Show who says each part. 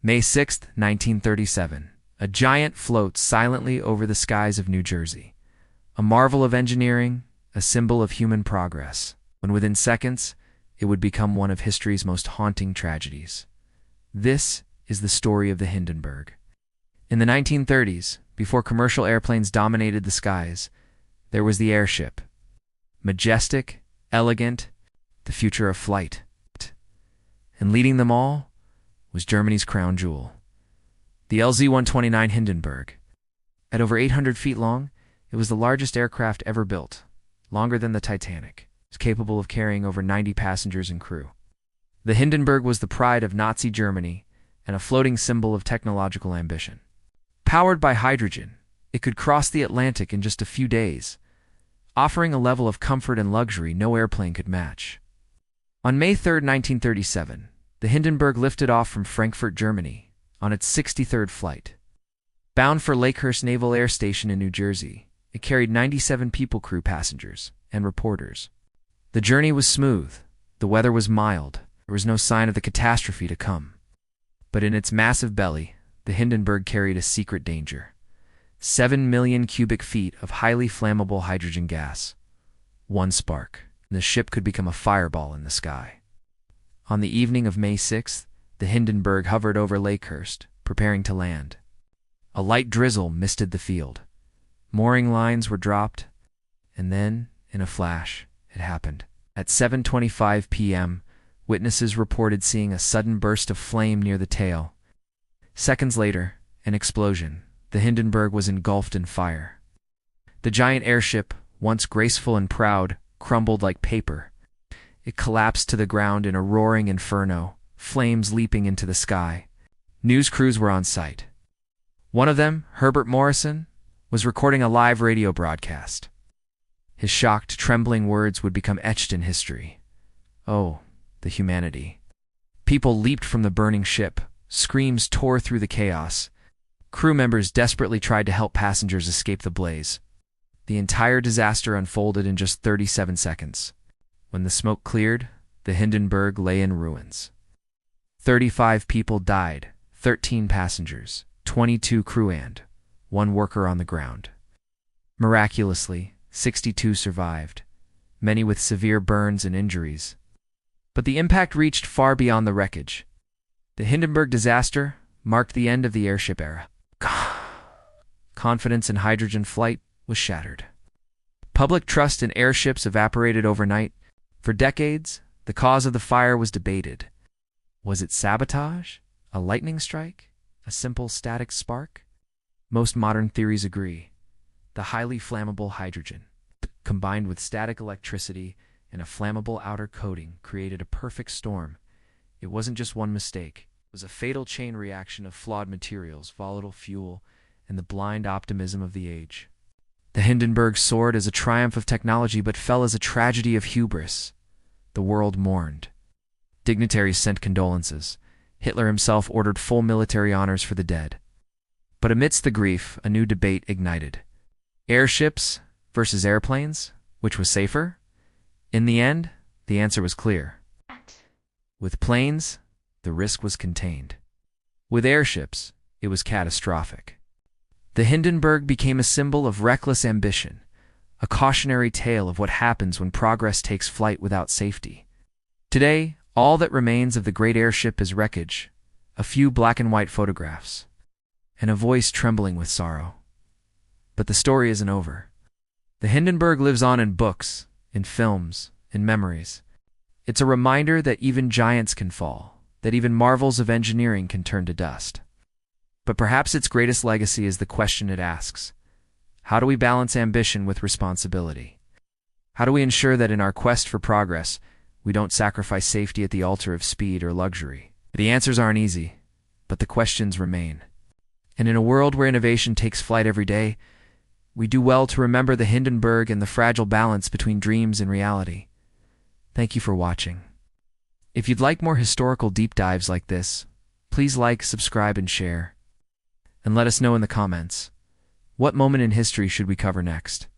Speaker 1: May 6, 1937. A giant floats silently over the skies of New Jersey. A marvel of engineering, a symbol of human progress, when within seconds, it would become one of history's most haunting tragedies. This is the story of the Hindenburg. In the 1930s, before commercial airplanes dominated the skies, there was the airship. Majestic, elegant, the future of flight. And leading them all was Germany's crown jewel, the LZ-129 Hindenburg. At over 800 feet long, it was the largest aircraft ever built, longer than the Titanic. It was capable of carrying over 90 passengers and crew. The Hindenburg was the pride of Nazi Germany and a floating symbol of technological ambition. Powered by hydrogen, it could cross the Atlantic in just a few days, offering a level of comfort and luxury no airplane could match. On May 3, 1937, the Hindenburg lifted off from Frankfurt, Germany, on its 63rd flight. Bound for Lakehurst Naval Air Station in New Jersey, it carried 97 people crew passengers and reporters. The journey was smooth, the weather was mild, there was no sign of the catastrophe to come. But in its massive belly, the Hindenburg carried a secret danger. 7 million cubic feet of highly flammable hydrogen gas. One spark, and the ship could become a fireball in the sky. On the evening of May 6th, the Hindenburg hovered over Lakehurst, preparing to land. A light drizzle misted the field. Mooring lines were dropped, and then, in a flash, it happened. At 7:25 p.m., witnesses reported seeing a sudden burst of flame near the tail. Seconds later, an explosion. The Hindenburg was engulfed in fire. The giant airship, once graceful and proud, crumbled like paper. It collapsed to the ground in a roaring inferno, flames leaping into the sky. News crews were on site. One of them, Herbert Morrison, was recording a live radio broadcast. His shocked, trembling words would become etched in history. Oh, the humanity. People leaped from the burning ship. Screams tore through the chaos. Crew members desperately tried to help passengers escape the blaze. The entire disaster unfolded in just 37 seconds. When the smoke cleared, the Hindenburg lay in ruins. 35 people died, 13 passengers, 22 crew and 1 worker on the ground. Miraculously, 62 survived, many with severe burns and injuries. But the impact reached far beyond the wreckage. The Hindenburg disaster marked the end of the airship era. Confidence in hydrogen flight was shattered. Public trust in airships evaporated overnight. For decades, the cause of the fire was debated. Was it sabotage? A lightning strike? A simple static spark? Most modern theories agree. The highly flammable hydrogen, combined with static electricity and a flammable outer coating, created a perfect storm. It wasn't just one mistake. It was a fatal chain reaction of flawed materials, volatile fuel, and the blind optimism of the age. The Hindenburg soared as a triumph of technology but fell as a tragedy of hubris. The world mourned. Dignitaries sent condolences. Hitler himself ordered full military honors for the dead. But amidst the grief, a new debate ignited. Airships versus airplanes? Which was safer? In the end, the answer was clear. With planes, the risk was contained. With airships, it was catastrophic. The Hindenburg became a symbol of reckless ambition, a cautionary tale of what happens when progress takes flight without safety. Today, all that remains of the great airship is wreckage, a few black and white photographs, and a voice trembling with sorrow. But the story isn't over. The Hindenburg lives on in books, in films, in memories. It's a reminder that even giants can fall, that even marvels of engineering can turn to dust. But perhaps its greatest legacy is the question it asks. How do we balance ambition with responsibility? How do we ensure that in our quest for progress, we don't sacrifice safety at the altar of speed or luxury? The answers aren't easy, but the questions remain. And in a world where innovation takes flight every day, we do well to remember the Hindenburg and the fragile balance between dreams and reality. Thank you for watching. If you'd like more historical deep dives like this, please like, subscribe, and share. And let us know in the comments, what moment in history should we cover next?